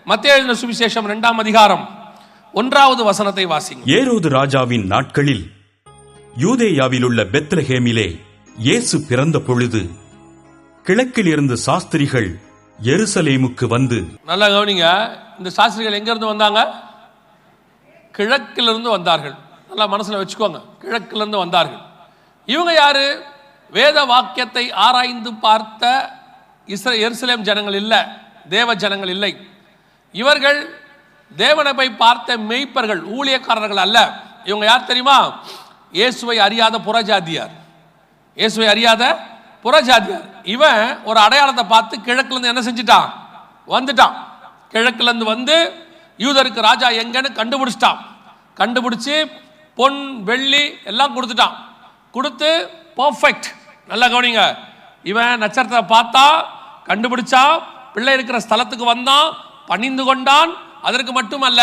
மத்தேயு எழுதின சுவிசேஷம் 2ஆம் அதிகாரம் 1வது வசனத்தை வாசிங்க. ஏரோது ராஜாவின் நாட்களில் யூதேயாவில் உள்ள பெத்லஹேமிலே இயேசு பிறந்த பொழுது கிழக்கில் இருந்து சாஸ்திரிகள் எருசலேமுக்கு வந்து. நல்லா கவனிங்க, இந்த சாஸ்திரிகள் எங்க இருந்து வந்தாங்க? கிழக்கிலிருந்து வந்தார்கள். நல்லா மனசுல வச்சுக்கோங்க, கிழக்கிலிருந்து வந்தார்கள். இவங்க யாரு? வேத வாக்கியத்தை ஆராய்ந்து பார்த்த எருசலேம் ஜனங்கள் இல்ல, தேவ ஜனங்கள் இல்லை. இவர்கள் தேவனை போய் பார்த்த மெய்ப்பர்கள், ஊழியக்காரர்கள் அல்ல. இவங்க யார் தெரியுமா? இயேசுவை அறியாத புறஜாதியார். இயேசுவை அறியாத புறஜாதியார். இவன் ஒரு அடையாளத்தை பார்த்து கிழக்குல இருந்து என்ன செஞ்சிட்டான்? வந்துட்டான். கிழக்குல இருந்து வந்து யூதருக்கு ராஜா எங்கன்னு கண்டுபிடிச்சிட்டான். கண்டுபிடிச்சு பொன் வெள்ளி எல்லாம் கொடுத்துட்டான். கொடுத்து பர்ஃபெக்ட். நல்லா கவனிங்க, இவன் நட்சத்திரத்தை பார்த்தா, கண்டுபிடிச்சா, பிள்ளை இருக்கிற ஸ்தலத்துக்கு வந்தான், பணிந்து கொண்டான். அதற்கு மட்டுமல்ல,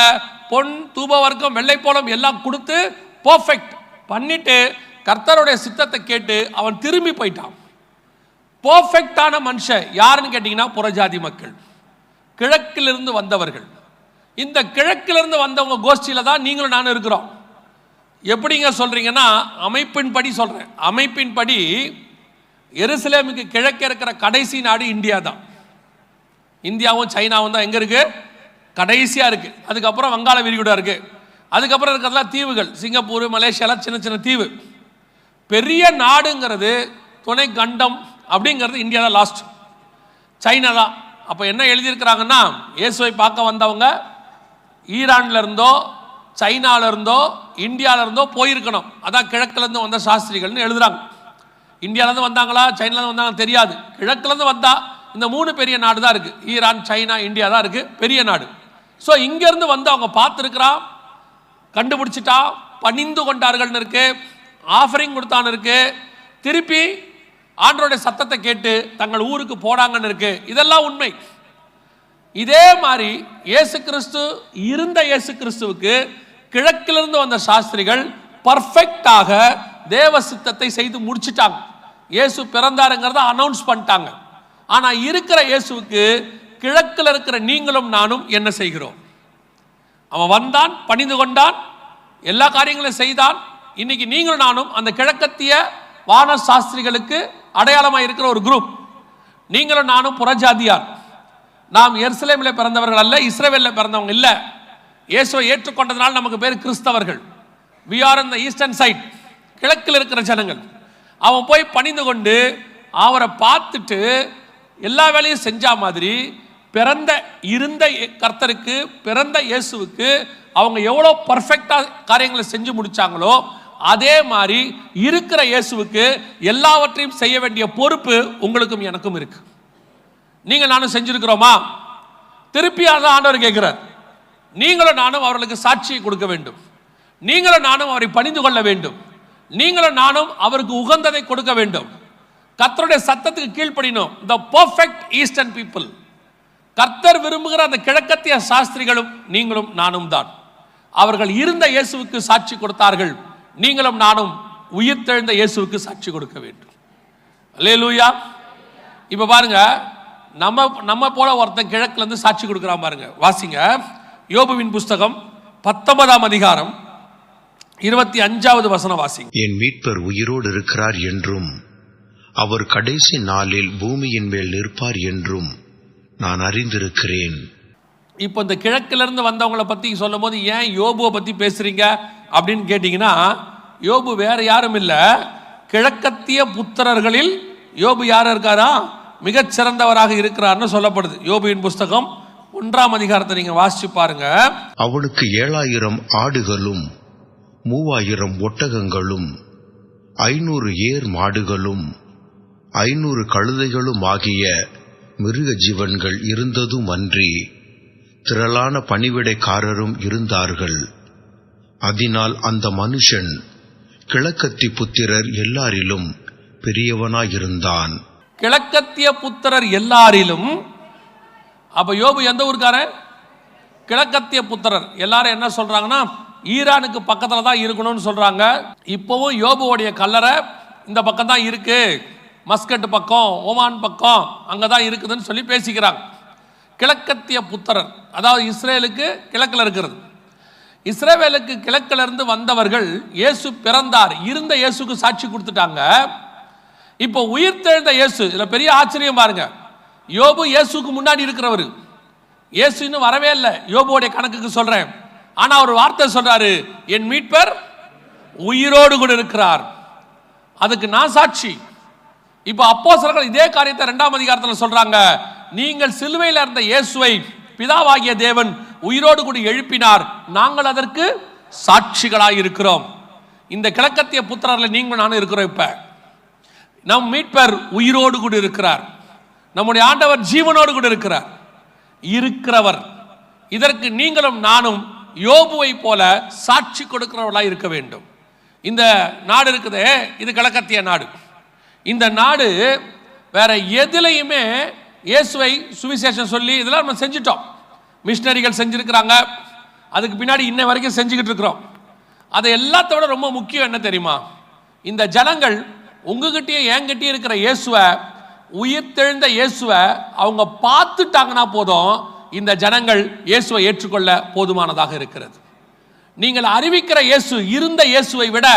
பொன் தூப வர்க்கம் வெள்ளை போலம் எல்லாம் கொடுத்து பர்ஃபெக்ட் பண்ணிட்டு கர்த்தருடைய சித்தத்தை கேட்டு அவன் திரும்பி போயிட்டான். பர்ஃபெக்டான மனுஷன் யாருன்னு கேட்டீங்கன்னா புறஜாதி மக்கள், கிழக்கிலிருந்து வந்தவர்கள். இந்த கிழக்கிலிருந்து வந்தவங்க கோஷ்டியில தான் நீங்களும் நானும் இருக்கிறோம். எப்படிங்க சொல்றீங்கன்னா, அமைப்பின்படி சொல்றேன். அமைப்பின்படி எருசலேமுக்கு கிழக்கே இருக்கிற கடைசி நாடு இந்தியா தான். இந்தியாவும் சைனாவும் தான் எங்க இருக்கு? கடைசியா இருக்கு. அதுக்கப்புறம் வங்காள விரிகுடா இருக்கு. அதுக்கப்புறம் இருக்கிறதுலாம் தீவுகள், சிங்கப்பூர், மலேசியாலாம் சின்ன சின்ன தீவு. பெரிய நாடுங்கிறது துணை கண்டம் அப்படிங்கிறது இந்தியா தான் லாஸ்ட், சைனா தான். அப்போ என்ன எழுதியிருக்கிறாங்கன்னா, இயேசுவை பார்க்க வந்தவங்க ஈரான்ல இருந்தோ சைனால இருந்தோ இந்தியால இருந்தோ போயிருக்கணும். அதான் கிழக்குல இருந்து வந்த சாஸ்திரிகள்னு எழுதுறாங்க. இந்தியால இருந்து வந்தாங்களா சைனால இருந்து வந்தாங்க தெரியாது. கிழக்குல இருந்து வந்தா இந்த 3 பெரிய நாடு தான் இருக்கு, ஈரான், சைனா, இந்தியா தான் இருக்கு பெரிய நாடு. ஸோ இங்க இருந்து வந்து அவங்க பார்த்துருக்கிறான், கண்டுபிடிச்சிட்டா, பணிந்து கொண்டார்கள்னு இருக்கு, ஆஃபரிங் கொடுத்தான்னு இருக்கு, திருப்பி ஆண்டவருடைய சத்தத்தை கேட்டு தங்கள் ஊருக்கு போனாங்கன்னு இருக்கு. இதெல்லாம் உண்மை. இதே மாதிரி இயேசு கிறிஸ்து இருந்த இயேசு கிறிஸ்துவுக்கு கிழக்கிலிருந்து வந்த சாஸ்திரிகள் பர்ஃபெக்டாக தேவ சித்தத்தை செய்து முடிச்சிட்டாங்க. இயேசு பிறந்தாருங்கிறத அனௌன்ஸ் பண்ணிட்டாங்க. ஆனா இருக்கிற இயேசுவுக்கு கிழக்கில் இருக்கிற நீங்களும் நானும் என்ன செய்கிறோம்? அவன் வந்தான், பணிந்து கொண்டான், எல்லா காரியங்களும் செய்தான். இன்னைக்கு நீங்களும் நானும் அந்த கிழக்கத்திய வான சாஸ்திரிகளுக்கு அடையாளமாக இருக்கிற ஒரு குரூப். நீங்களும் நானும் புறஜாதியார். நாம் எருசலேமில் பிறந்தவர்கள் அல்ல, இஸ்ரவேலில் பிறந்தவங்க இல்லை. இயேசுவை ஏற்றுக்கொண்டதனால் நமக்கு பேர் கிறிஸ்தவர்கள். we are in the eastern side, கிழக்கில் இருக்கிற ஜனங்கள். அவன் போய் பணிந்து கொண்டு அவரை பார்த்துட்டு எல்லா வேலையும் செஞ்சா மாதிரி பிறந்த இருந்த கர்த்தருக்கு, பிறந்த இயேசுவுக்கு அவங்க எவ்வளோ பர்ஃபெக்டா காரியங்களை செஞ்சு முடிச்சாங்களோ அதே மாதிரி இருக்கிற இயேசுவுக்கு எல்லாவற்றையும் செய்ய வேண்டிய பொறுப்பு உங்களுக்கும் எனக்கும் இருக்கு. நீங்க நானும் செஞ்சிருக்கிறோமா? திருப்பி அதான் ஆண்டவர் கேட்கிறார். நீங்களும் நானும் அவர்களுக்கு சாட்சியை கொடுக்க வேண்டும். நீங்களும் நானும் அவரை பணிந்து கொள்ள வேண்டும். நீங்களும் நானும் அவருக்கு உகந்ததை கொடுக்க வேண்டும். கர்த்தருடைய சத்தத்துக்கு கீழ்ப்படினோம். the perfect eastern people, கர்த்தர் விரும்புகிற அந்த கிழக்கத்திய சாஸ்திரிகளும் நீங்களும் நானும் தான். அவர்கள் இருந்த இயேசுவுக்கு சாட்சி கொடுத்தார்கள். நீங்களும் நானும் உயிர்த்தெழுந்த இயேசுவுக்கு சாட்சி கொடுக்க வேண்டும். அல்லேலூயா. இப்ப பாருங்க, நம்ம போல ஒருத்தன் கிழக்குல இருந்து சாட்சி கொடுக்கிறான் பாருங்க. வாசிங்க, யோபுவின் புஸ்தகம் 19ஆம் அதிகாரம் 25வது வசனம் வாசிங்க. என் மீட்பர் உயிரோடு இருக்கிறார் என்றும் அவர் கடைசி நாளில் பூமியின் மேல் நிற்பார் என்றும் நான் அறிந்திருக்கிறேன். இப்போ இந்த கிழக்குல இருந்து வந்தவங்களை பத்தி சொல்லும் போது ஏன் யோபுவை பத்தி பேசுறீங்க அப்படின்னு கேட்டீங்கன்னா, யோபு வேற யாரும் இல்ல, கிழக்கத்திய புத்திரர்களில் யோபு யார் இருக்காரா? மிகச் சிறந்தவராக இருக்கிறார்னு சொல்லப்படுது. யோபுவின் புஸ்தகம் 1ஆம் அதிகாரத்தை நீங்க வாசிச்சு பாருங்க. அவளுக்கு 7000 ஆடுகளும் 3000 ஒட்டகங்களும் 500 ஏர் மாடுகளும் 500 கழுதைகளும் ஆகிய மிருக ஜீவன்கள் இருந்ததும் அன்றி திரளான பணிவிடைக்காரரும் இருந்தார்கள். அதனால் அந்த மனுஷன் கிழக்கத்தி புத்திரர் எல்லாரிலும் பெரியவனாயிருந்தான். கிழக்கத்திய புத்திரர் எல்லாரிலும். அப்ப யோபு எந்த ஊருக்காரன்? கிழக்கத்திய புத்திரர். எல்லாரும் என்ன சொல்றாங்கன்னா, ஈரானுக்கு பக்கத்துல தான் இருக்கணும்னு சொல்றாங்க. இப்பவும் யோபுவோடைய கல்லறை இந்த பக்கம் தான் இருக்கு, மஸ்கட் பக்கம், ஓமான் பக்கம் அங்கதான் இருக்குதுன்னு சொல்லி பேசிக்கிறாங்க. கிழக்கத்திய புத்திரர், அதாவது இஸ்ரேலுக்கு கிழக்கில் இருக்கிறது. இஸ்ரவேலுக்கு கிழக்கில் இருந்து வந்தவர்கள் இயேசு பிறந்தார் இருந்த இயேசுக்கு சாட்சி கொடுத்துட்டாங்க. இப்போ உயிர்த்தெழுந்த இயேசு, இதில் பெரிய ஆச்சரியம் பாருங்க. யோபு இயேசுக்கு முன்னாடி இருக்கிறவர், இயேசு இன்னும் வரவே இல்லை. யோபுவோடைய கணக்குக்கு சொல்றேன். ஆனா ஒரு வார்த்தை சொல்றாரு, என் மீட்பர் உயிரோடு கூட இருக்கிறார். அதுக்கு நான் சாட்சி. இப்போ அப்போஸ்தலர்கள் இதே காரியத்தை 2ஆம் அதிகாரத்தில் சொல்றாங்க. நீங்கள் சிலுவையில் இருந்த இயேசுவை பிதாவாகிய தேவன் உயிரோடு கூட எழுப்பினார், நாங்கள் அதற்கு சாட்சிகளாய் இருக்கிறோம். இந்த கிழக்கத்திய புத்திரர்ல நீங்கள் நானும் இருக்கிறோம். இப்ப நம் மீட்பர் உயிரோடு கூட இருக்கிறார், நம்முடைய ஆண்டவர் ஜீவனோடு கூட இருக்கிறார். இருக்கிறவர், இதற்கு நீங்களும் நானும் யோபுவை போல சாட்சி கொடுக்கிறவர்களாய் இருக்க வேண்டும். இந்த நாடு இருக்குதே, இது கிழக்கத்திய நாடு. இந்த நாடு வேற எதிலையுமே இயேசுவை சுவிசேஷம் சொல்லி இதெல்லாம் நம்ம செஞ்சிட்டோம். மிஷினரிகள் செஞ்சிருக்கிறாங்க, அதுக்கு பின்னாடி இன்ன வரைக்கும் செஞ்சுக்கிட்டு இருக்கிறோம். அதை எல்லாத்தோட ரொம்ப முக்கியம் என்ன தெரியுமா? இந்த ஜனங்கள் உங்ககிட்டயே என்கிட்டயே இருக்கிற இயேசுவை, உயிர்த்தெழுந்த இயேசுவை அவங்க பார்த்துட்டாங்கன்னா போதும், இந்த ஜனங்கள் இயேசுவை ஏற்றுக்கொள்ள போதுமானதாக இருக்கிறது. நீங்கள் அறிவிக்கிற இயேசு இருந்த இயேசுவை விட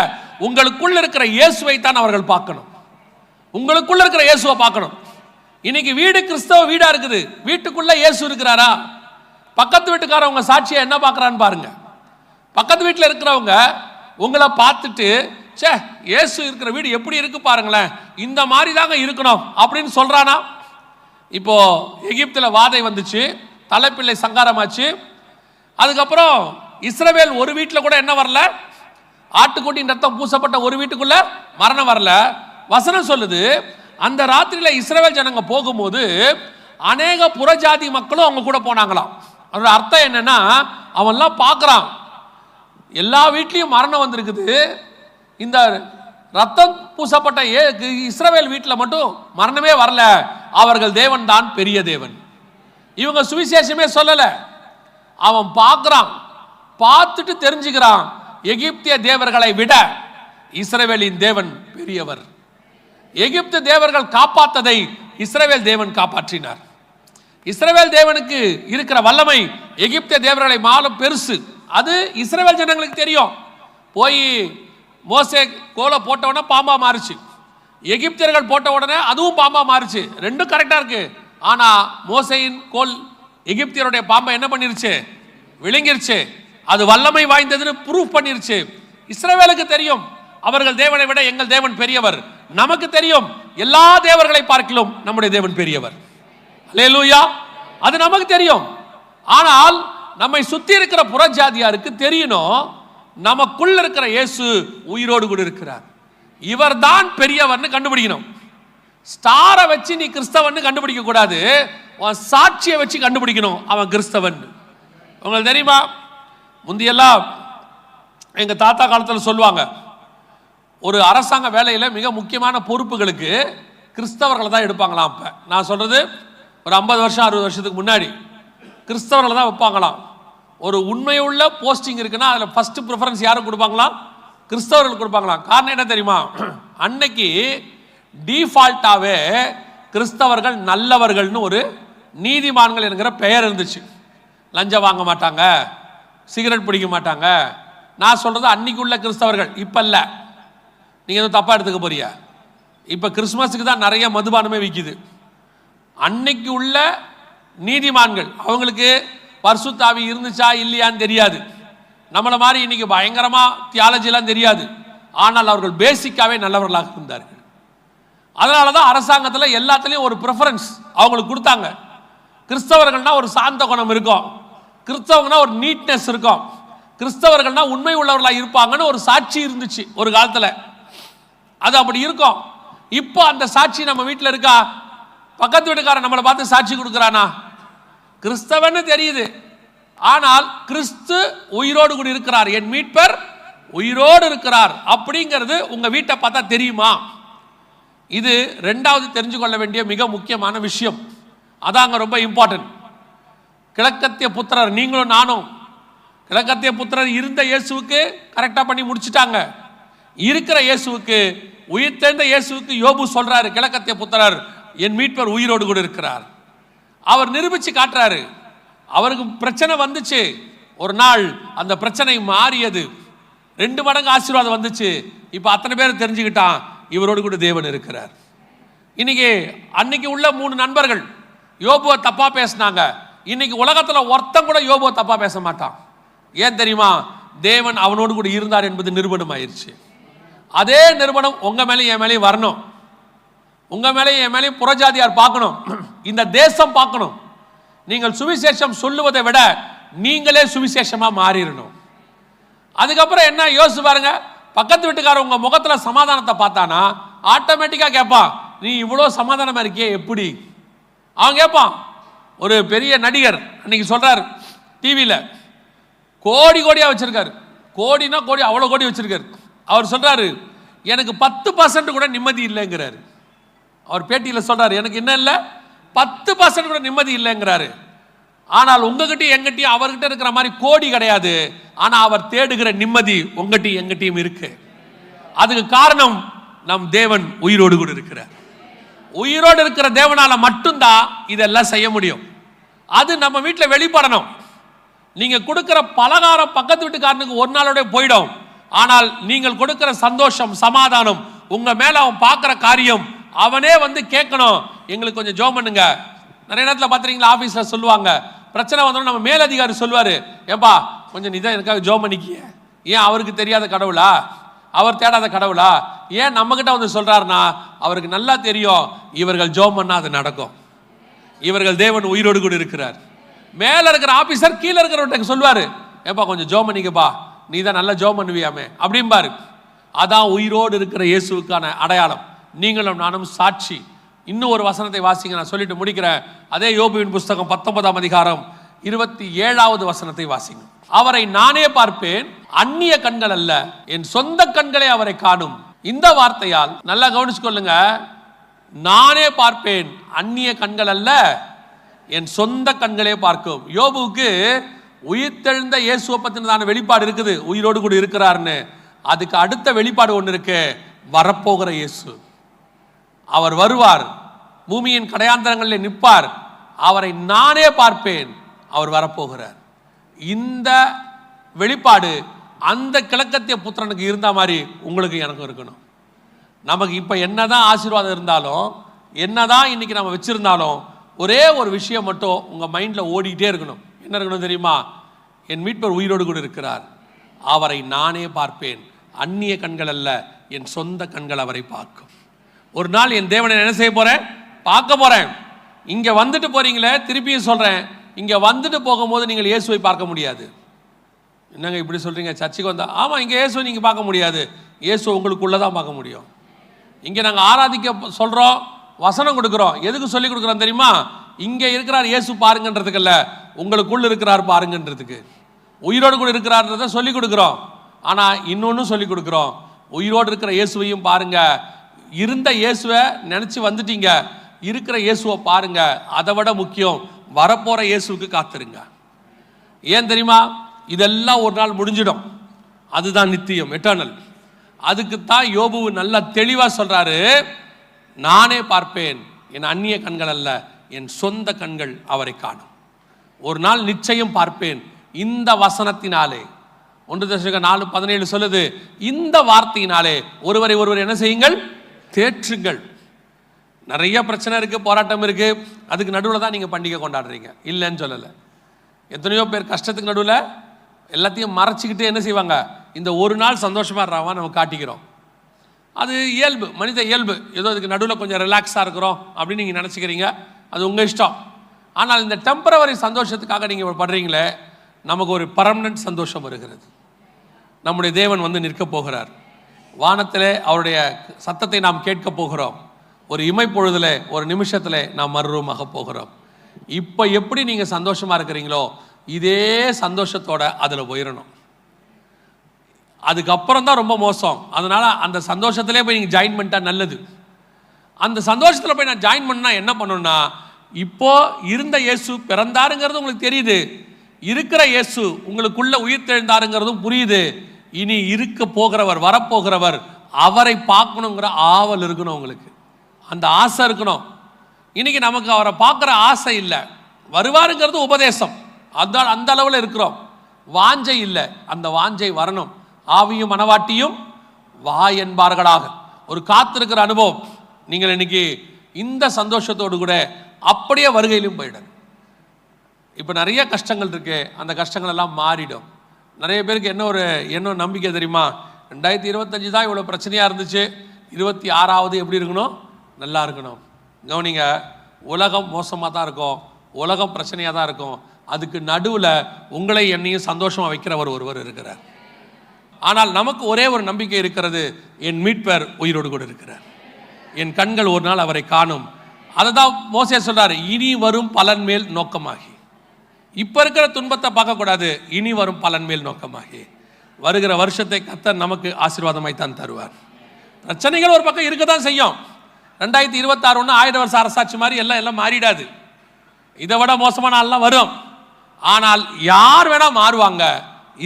உங்களுக்குள்ள இருக்கிற இயேசுவை தான் அவர்கள் பார்க்கணும். உங்களுக்குள்ள இருக்கிற இயேசுவை பார்க்கணும். இன்னைக்கு வீடு கிறிஸ்தவ வீடா இருக்குது, வீட்டுக்குள்ள இயேசு இருக்கிறாரா? பக்கத்து வீட்டுக்காரவங்க சாட்சியை என்ன பார்க்கறான்னு பாருங்க. பக்கத்து வீட்டில் இருக்கிறவங்க உங்களை பார்த்துட்டு, சே இயேசு இருக்கிற வீடு எப்படி இருக்கு பாருங்களேன், இந்த மாதிரி தாங்க இருக்கணும் அப்படின்னு சொல்றானா? இப்போ எகிப்தில் வாதை வந்துச்சு, தலைப்பிள்ளை சங்காரமாச்சு. அதுக்கப்புறம் இஸ்ரவேல் ஒரு வீட்டில் கூட என்ன வரல, ஆட்டுக்குட்டியின் ரத்தம் பூசப்பட்ட ஒரு வீட்டுக்குள்ள மரணம் வரல. வசனம் சொல்லுது, அந்த ராத்திரியில் இஸ்ரவேல் ஜனங்க போகும்போது அநேக புறஜாதி மக்களும் அவங்க கூட போனாங்களாம். அதோட அர்த்தம் என்னன்னா, அவன்லாம் பார்க்குறான் எல்லா வீட்லையும் மரணம் வந்திருக்குது, இந்த ரத்தம் பூசப்பட்ட இஸ்ரவேல் வீட்டில் மட்டும் மரணமே வரல, அவர்கள் தேவன் தான் பெரிய தேவன். இவங்க சுவிசேஷமே சொல்லல, அவன் பார்க்குறான், பார்த்துட்டு தெரிஞ்சுக்கிறான், எகிப்திய தேவர்களை விட இஸ்ரவேலின் தேவன் பெரியவர். எகிப்து தேவர்கள் காப்பாற்றதை இஸ்ரவேல் தேவன் காப்பாற்றினார். இஸ்ரவேல் தேவனுக்கு இருக்கிற வல்லமை எகிப்திய தேவர்களை மாலும் பெருசு. அது இஸ்ரவேல் ஜனங்களுக்கு தெரியும். போய் மோசே கோலை போட்ட உடனே பாம்பா மாறுச்சு, எகிப்தியர்கள் போட்ட உடனே அதுவும் பாம்பா மாறுச்சு. ரெண்டும் கரெக்டா இருக்கு. ஆனா மோசையின் கோல் எகிப்தியருடைய பாம்பை என்ன பண்ணிருச்சு? விழுங்கிருச்சு. அது வல்லமை வாய்ந்ததுன்னு ப்ரூஃப் பண்ணிருச்சு. இஸ்ரவேலுக்கு தெரியும், அவர்கள் தேவனை விட எங்கள் தேவன் பெரியவர். நமக்கு தெரியும், எல்லா தேவர்களை பார்க்கிலும் நம்முடைய தேவன் பெரியவர். அல்லேலூயா. அது நமக்கு தெரியும். ஆனால் நம்மை சுத்தி இருக்கிற புறஜாதியாருக்கு தெரியணும், நமக்குள்ள இருக்கிற இயேசு உயிரோடு கூட இருக்கிறார், இவர் தான் பெரியவர்னு கண்டுபிடிக்கணும். ஸ்டாரை வச்சு நீ கிறிஸ்தவன் கண்டுபிடிக்க கூடாது, சாட்சியை வச்சு கண்டுபிடிக்கணும் அவன் கிறிஸ்தவன். உங்களுக்கு தெரியுமா, முந்தியெல்லாம் எங்க தாத்தா காலத்தில் சொல்லுவாங்க, ஒரு அரசாங்க வேலையில் மிக முக்கியமான பொறுப்புகளுக்கு கிறிஸ்தவர்களை தான் எடுப்பாங்களாம். அப்போ நான் சொல்றது ஒரு 50 வருஷம் 60 வருஷத்துக்கு முன்னாடி கிறிஸ்தவர்களை தான் வைப்பாங்களாம். ஒரு உண்மையுள்ள போஸ்டிங் இருக்குன்னா அதில் ஃபர்ஸ்ட் ப்ரிஃபரன்ஸ் யாரும் கொடுப்பாங்களாம்? கிறிஸ்தவர்கள் கொடுப்பாங்களாம். காரணம் என்ன தெரியுமா? அன்னைக்கு டிஃபால்ட்டாகவே கிறிஸ்தவர்கள் நல்லவர்கள்னு ஒரு நீதிமான்கள் என்கிற பெயர் இருந்துச்சு. லஞ்சம் வாங்க மாட்டாங்க, சிகரெட் பிடிக்க மாட்டாங்க. நான் சொல்றது அன்னைக்கு உள்ள கிறிஸ்தவர்கள், இப்போ இல்லை. நீங்கள் எதுவும் தப்பாக எடுத்துக்க போறியா? இப்போ கிறிஸ்மஸுக்கு தான் நிறைய மதுபானமே விற்கிது. அன்னைக்கு உள்ள நீதிமான்கள், அவங்களுக்கு பரிசுத்தாவி இருந்துச்சா இல்லையான்னு தெரியாது. நம்மளை மாதிரி இன்னைக்கு பயங்கரமா தியாலஜிலாம் தெரியாது. ஆனால் அவர்கள் பேசிக்காவே நல்லவர்களாக இருந்தார்கள். அதனால தான் அரசாங்கத்தில் எல்லாத்துலேயும் ஒரு ப்ரிஃபரன்ஸ் அவங்களுக்கு கொடுத்தாங்க. கிறிஸ்தவர்கள்னா ஒரு சாந்த குணம் இருக்கும், கிறிஸ்தவங்கன்னா ஒரு நீட்னஸ் இருக்கும், கிறிஸ்தவர்கள்னா உண்மை உள்ளவர்களாக இருப்பாங்கன்னு ஒரு சாட்சி இருந்துச்சு ஒரு காலத்தில். அது அப்படி இருக்கும். இப்போ அந்த சாட்சி நம்ம வீட்டில் இருக்கா? பக்கத்து வீட்டுக்காரன் நம்மளை பார்த்து சாட்சி கொடுக்குறானா? கிறிஸ்தவன்னு தெரியுது, ஆனால் கிறிஸ்து உயிரோடு கூட இருக்கிறார், என் மீட்பர் உயிரோடு இருக்கிறார் அப்படிங்கிறது உங்க வீட்டை பார்த்தா தெரியுமா? இது ரெண்டாவது தெரிஞ்சு கொள்ள வேண்டிய மிக முக்கியமான விஷயம். அதாங்க ரொம்ப இம்பார்ட்டன்ட். கிழக்கத்திய புத்திரர் நீங்களும் நானும், கிழக்கத்திய புத்திரர் இருந்த இயேசுவுக்கு கரெக்டா பண்ணி முடிச்சுட்டாங்க. இருக்கிற இயேசுவுக்கு, உயிர்த்தெழுந்த இயேசுவுக்கு யோபு சொல்றாரு, கிழக்கத்திய புத்திரர் என் மீட்பர் உயிரோடு கூட இருக்கிறார். அவர் நிரூபிச்சு காட்டுறாரு. அவருக்கு பிரச்சனை வந்துச்சு, ஒரு நாள் அந்த பிரச்சனை மாறியது, 2 மடங்கு ஆசீர்வாதம் வந்துச்சு. இப்ப அத்தனை பேர் தெரிஞ்சுக்கிட்டான் இவரோடு கூட தேவன் இருக்கிறார். இன்னைக்கு அன்னைக்கு உள்ள 3 நண்பர்கள் யோபுவை தப்பா பேசினாங்க. இன்னைக்கு உலகத்துல ஒருத்தன் கூட யோபுவை தப்பா பேச மாட்டான். ஏன் தெரியுமா? தேவன் அவனோடு கூட இருந்தார் என்பது நிரூபணம் ஆயிருச்சு. அதே நிரூபணம் உங்க மேலேயும் என் மேலேயும் வரணும். உங்க மேலேயும் என் மேலேயும் புறஜாதியார் பார்க்கணும், இந்த தேசம் பார்க்கணும். நீங்கள் சுவிசேஷம் சொல்லுவதை விட நீங்களே சுவிசேஷமா மாறிடணும். அதுக்கப்புறம் என்ன யோசிச்சு பாருங்க, பக்கத்து வீட்டுக்காரர் உங்க முகத்துல சமாதானத்தை பார்த்தானா ஆட்டோமேட்டிக்கா கேட்பான், நீ இவ்வளவு சமாதானமா இருக்கியே எப்படி? அவன் கேட்பான். ஒரு பெரிய நடிகர் அன்னைக்கு சொல்றாரு டிவியில, கோடி கோடியா வச்சிருக்காரு, கோடினா கோடி, அவ்வளவு கோடி வச்சிருக்காரு. அவர் சொல்றாரு, எனக்கு 10% கூட நிம்மதி இல்லைங்கிறாரு. அவர் பேட்டியில் சொல்றாரு, எனக்கு என்ன இல்லை 10% கூட நிம்மதி இல்லைங்கிறாரு. ஆனால் உங்ககிட்டயும் எங்கிட்டையும் அவர்கிட்ட இருக்கிற மாதிரி கோடி கிடையாது. ஆனா அவர் தேடுகிற நிம்மதி உங்ககிட்டயும் எங்கிட்டையும் இருக்கு. அதுக்கு காரணம் நம் தேவன் உயிரோடு கூட இருக்கிறார். உயிரோடு இருக்கிற தேவனால மட்டும்தான் இதெல்லாம் செய்ய முடியும். அது நம்ம வீட்டில் வெளிப்படணும். நீங்க கொடுக்கிற பலகாரம் பக்கத்து வீட்டுக்காரனுக்கு ஒரு நாளோட போயிடும். ஆனால் நீங்கள் கொடுக்கிற சந்தோஷம், சமாதானம், உங்க மேல அவன் பார்க்கிற காரியம், அவனே வந்து கேட்கணும், எங்களுக்கு கொஞ்சம் ஜெபம் பண்ணுங்க. நிறைய நேரத்தில் பார்த்துறீங்களா, ஆபீஸ்ல சொல்லுவாங்க, பிரச்சனை வந்தோம் நம்ம மேலதிகாரி சொல்லுவாரு, ஏப்பா கொஞ்சம் நீதான் எனக்காக ஜெபம் பண்ணிக்கிய. ஏன் அவருக்கு தெரியாத கடவுளா? அவர் தேடாத கடவுளா? ஏன் நம்ம கிட்ட வந்து சொல்றாருன்னா அவருக்கு நல்லா தெரியும் இவர்கள் ஜெபம் பண்ணா அது நடக்கும். இவர்கள் தேவன் உயிரோடு கூட இருக்கிறார். மேல இருக்கிற ஆபீசர் கீழே இருக்கிறவர்கிட்ட சொல்லுவாரு, ஏப்பா கொஞ்சம் ஜெபம் பண்ணிக்கப்பா, நீ தான் நல்லா ஜெபம் பண்ணுவியாமே அப்படிம்பாரு. அதான் உயிரோடு இருக்கிற இயேசுவுக்கான அடையாளம். நீங்களும் நானும் சாட்சி. இன்னும் ஒரு வசனத்தை வாசிங்க, நான் சொல்லிட்டு முடிக்கிறேன். அதே யோபுவின் புஸ்தகம் 19ஆம் அதிகாரம் 27வது வசனத்தை வாசிங்க. அவரை நானே பார்ப்பேன், அந்நிய கண்கள் அல்ல, என் சொந்த கண்களே அவரை காணும். இந்த வார்த்தையால் நல்லா கவனிச்சுக்கொள்ளுங்க, நானே பார்ப்பேன், அந்நிய கண்கள் அல்ல, என் சொந்த கண்களே பார்க்கும். யோபுவுக்கு உயிர்த்தெழுந்த இயேசுவை பத்தினதான வெளிப்பாடு இருக்குது, உயிரோடு கூட இருக்கிறார்னு. அதுக்கு அடுத்த வெளிப்பாடு ஒன்று இருக்கு, வரப்போகிற இயேசு. அவர் வருவார், பூமியின் கடையாந்தரங்களில் நிற்பார், அவரை நானே பார்ப்பேன், அவர் வரப்போகிறார். இந்த வெளிப்பாடு அந்த கிழக்கத்திய புத்திரனுக்கு இருந்த மாதிரி உங்களுக்கு எனக்கும் இருக்கணும். நமக்கு இப்ப என்னதான் ஆசீர்வாதம் இருந்தாலும், என்னதான் இன்னைக்கு நம்ம வச்சிருந்தாலும், ஒரே ஒரு விஷயம் மட்டும் உங்க மைண்ட்ல ஓடிட்டே இருக்கணும். என்ன இருக்கணும் தெரியுமா? என் மீட்பர் உயிரோடு கூட இருக்கிறார், அவரை நானே பார்ப்பேன், அந்நிய கண்கள் அல்ல, என் சொந்த கண்கள் அவரை பார்க்கும். ஒரு நாள் என் தேவனை என்ன செய்ய போறேன்? பார்க்க போறேன். இங்க வந்துட்டு போறீங்களே, திருப்பியும் சொல்றேன், இங்க வந்துட்டு போகும்போது நீங்கள் இயேசுவை பார்க்க முடியாது. என்னங்க இப்படி சொல்றீங்க? சர்ச்சுக்கு வந்தா ஆமா, இங்க இயேசுவை நீங்க பார்க்க முடியாது. இயேசு உங்களுக்குள்ளதான் பார்க்க முடியும். இங்க நாங்க ஆராதிக்க சொல்றோம், வசனம் கொடுக்கிறோம், எதுக்கு சொல்லி கொடுக்குறோம் தெரியுமா? இங்க இருக்கிறார் இயேசு பாருங்கன்றதுக்கு இல்ல, உங்களுக்குள்ள இருக்கிறார் பாருங்கன்றதுக்கு. உயிரோடு கூட இருக்கிறார்ன்றத சொல்லி கொடுக்கிறோம். ஆனா இன்னொன்னு சொல்லி கொடுக்கிறோம், உயிரோடு இருக்கிற இயேசுவையும் பாருங்க. இருந்த இயேசுவை நினைச்சு வந்துட்டீங்க, இருக்கிற இயேசுவை பாருங்க. அதை விட முக்கியம், வரப்போற இயேசுவுக்கு காத்திருங்க. ஏன் தெரியுமா? இதெல்லாம் ஒரு நாள் முடிஞ்சிடும், அதுதான் நித்தியம், எட்டர்னல். அதுக்கு தான் யோபு நல்லா தெளிவா சொல்றாரு, நானே பார்ப்பேன், என் அந்நிய கண்கள் அல்ல, என் சொந்த கண்கள் அவரை காணும். ஒரு நாள் நிச்சயம் பார்ப்பேன். இந்த வசனத்தினாலே 1 தெசலோனிக்கேயர் 4:17 சொல்லுது, இந்த வார்த்தையினாலே ஒருவரை ஒருவர் என்ன செய்யுங்கள்? தேற்றுங்கள். நிறைய பிரச்சனை இருக்கு, போராட்டம் இருக்கு, அதுக்கு நடுவில் தான் நீங்க பண்டிகை கொண்டாடுறீங்க, இல்லைன்னு சொல்லல. எத்தனையோ பேர் கஷ்டத்துக்கு நடுவில் எல்லாத்தையும் மறைச்சிக்கிட்டு என்ன செய்வாங்க? இந்த ஒரு நாள் சந்தோஷமா இருறாவா நம்ம காட்டிக்கிறோம். அது இயல்பு, மனித இயல்பு. ஏதோ இதுக்கு நடுவில் கொஞ்சம் ரிலாக்ஸாக இருக்கிறோம் அப்படின்னு நீங்கள் நினச்சிக்கிறீங்க, அது உங்கள் இஷ்டம். ஆனால் இந்த டெம்பரவரி சந்தோஷத்துக்காக நீங்கள் படுறீங்களே, நமக்கு ஒரு பர்மனன்ட் சந்தோஷம் வருகிறது. நம்முடைய தேவன் வந்து நிற்க போகிறார், வானத்திலே அவருடைய சத்தத்தை நாம் கேட்க போகிறோம். ஒரு இமைப்பொழுதில், ஒரு நிமிஷத்தில் நாம் மறுரூபமாக போகிறோம். இப்போ எப்படி நீங்கள் சந்தோஷமாக இருக்கிறீங்களோ இதே சந்தோஷத்தோட அதில் போயிடணும். அதுக்கப்புறம் தான் ரொம்ப மோசம். அதனால அந்த சந்தோஷத்திலே போய் நீங்கள் ஜாயின் பண்ணிட்டா நல்லது. அந்த சந்தோஷத்தில் போய் நான் ஜாயின் பண்ணா என்ன பண்ணணும்னா, இப்போ இருந்த இயேசு பிறந்தாருங்கிறது உங்களுக்கு தெரியுது, இருக்கிற இயேசு உங்களுக்குள்ள உயிர் தெழுந்தாருங்கிறதும் புரியுது. இனி இருக்க போகிறவர், வரப்போகிறவர், அவரை பார்க்கணுங்கிற ஆவல் இருக்கணும் உங்களுக்கு, அந்த ஆசை இருக்கணும். இன்னைக்கு நமக்கு அவரை பார்க்குற ஆசை இல்லை. வருவாருங்கிறது உபதேசம், அதான் அந்த அளவில் இருக்கிறோம். வாஞ்சை இல்லை, அந்த வாஞ்சை வரணும். ஆவியும் மனவாட்டியும் வா என்பார்களாக. ஒரு காத்திருக்கிற அனுபவம். நீங்கள் இன்னைக்கு இந்த சந்தோஷத்தோடு கூட அப்படியே வருகையிலும் போயிடும். இப்போ நிறைய கஷ்டங்கள் இருக்கு, அந்த கஷ்டங்கள் எல்லாம் மாறிடும். நிறைய பேருக்கு என்ன நம்பிக்கை தெரியுமா? 2025 தான் இவ்வளோ பிரச்சனையாக இருந்துச்சு, 26வது எப்படி இருக்கணும்? நல்லா இருக்கணும். கவனிங்க, உலகம் மோசமாக தான் இருக்கும், உலகம் பிரச்சனையாக தான் இருக்கும். அதுக்கு நடுவில் உங்களை என்னையும் சந்தோஷமாக வைக்கிறவர் ஒருவர் இருக்கிறார். ஆனால் நமக்கு ஒரே ஒரு நம்பிக்கை இருக்கிறது, என் மீட்பர் உயிரோடு கூட இருக்கிறார், என் கண்கள் ஒரு நாள் அவரை காணும். அதை தான் மோசே சொல்றாரு, இனி வரும் பலன் மேல் நோக்கமாகி. இப்ப இருக்கிற துன்பத்தை பார்க்கக்கூடாது, இனி வரும் பலன் மேல் நோக்கமாகி. வருகிற வருஷத்தை கர்த்தர் நமக்கு ஆசீர்வாதமாய் தான் தருவார். பிரச்சனைகள் ஒரு பக்கம் இருக்க தான் செய்யும். 2026 1000 வருஷ அரசாட்சி மாதிரி எல்லாம் மாறிடாது. இதை விட மோசமான நாள்லாம் வரும். ஆனால் யார் வேணா மாறுவாங்க,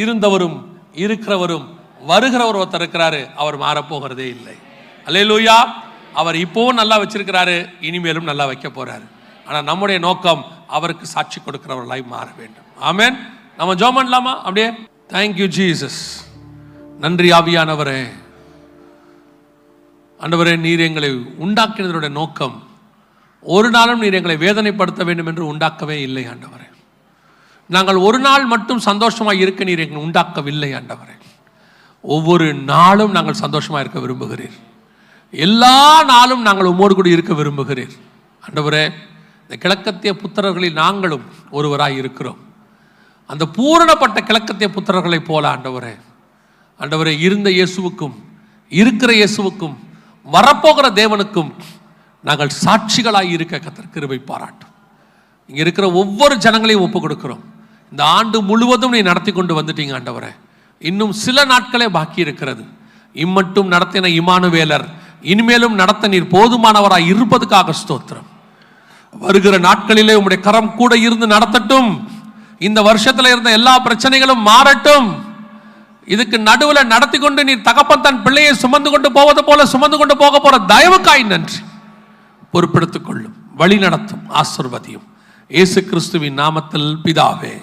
இருந்தவரும் இருக்கிறவரும் வருகிறவர் ஒருத்தர் இருக்கிறாரு, அவர் மாறப்போகிறதே இல்லை. அல்லேலூயா. அவர் இப்போவும் நல்லா வச்சிருக்கிறாரு, இனிமேலும் நல்லா வைக்க போறாரு. ஆனால் நம்முடைய நோக்கம் அவருக்கு சாட்சி கொடுக்கிறவர்களாய் மாற வேண்டும். ஆமென். நம்ம ஜெபம் பண்ணலாமா? அப்படியே. Thank you Jesus. நன்றி ஆவியானவரே. ஆண்டவரே, நீர் எங்களை உண்டாக்கினதனுடைய நோக்கம் ஒரு நாளும் நீர் எங்களை வேதனைப்படுத்த வேண்டும் என்று உண்டாக்கவே இல்லை ஆண்டவரே. நாங்கள் ஒரு நாள் மட்டும் சந்தோஷமாக இருக்க நீர் எங்களை உண்டாக்கவில்லை ஆண்டவரே. ஒவ்வொரு நாளும் நாங்கள் சந்தோஷமாக இருக்க விரும்புகிறீர். எல்லா நாளும் நாங்கள் உம்மோடு கூட இருக்க விரும்புகிறீர் ஆண்டவரே. இந்த கிழக்கத்திய புத்திரர்களில் நாங்களும் ஒருவராய் இருக்கிறோம். அந்த பூரணப்பட்ட கிழக்கத்திய புத்திரர்களை போல ஆண்டவரே, ஆண்டவரே, இருந்த இயேசுவுக்கும் இருக்கிற இயேசுவுக்கும் வரப்போகிற தேவனுக்கும் நாங்கள் சாட்சிகளாய் இருக்க கர்த்தர் கிருபை பாராட்டும். இங்கே இருக்கிற ஒவ்வொரு ஜனங்களையும் ஒப்பு கொடுக்கிறோம். இந்த ஆண்டு முழுவதும் நீ நடத்தி கொண்டு வந்துட்டீங்க ஆண்டவரே. இன்னும் சில நாட்களே பாக்கி இருக்கிறது. இம்மட்டும் நடத்தின இமானுவேலர் இனிமேலும் நடத்த நீர் போதுமானவராய் இருப்பதுக்காக ஸ்தோத்திரம். வருகிற நாட்களிலே உம்முடைய கரம் கூட இருந்து நடத்தட்டும். இந்த வருஷத்துல இருந்த எல்லா பிரச்சனைகளும் மாறட்டும். இதுக்கு நடுவில் நடத்தி கொண்டு நீர் தகப்பன் தன் பிள்ளையை சுமந்து கொண்டு போவது போல சுமந்து கொண்டு போக போற தயவுக்காய் நன்றி. பொறுப்பெடுத்துக் கொள்ளும், வழி நடத்தும், ஆசீர்வதியும். இயேசு கிறிஸ்துவின் நாமத்தில் பிதாவே.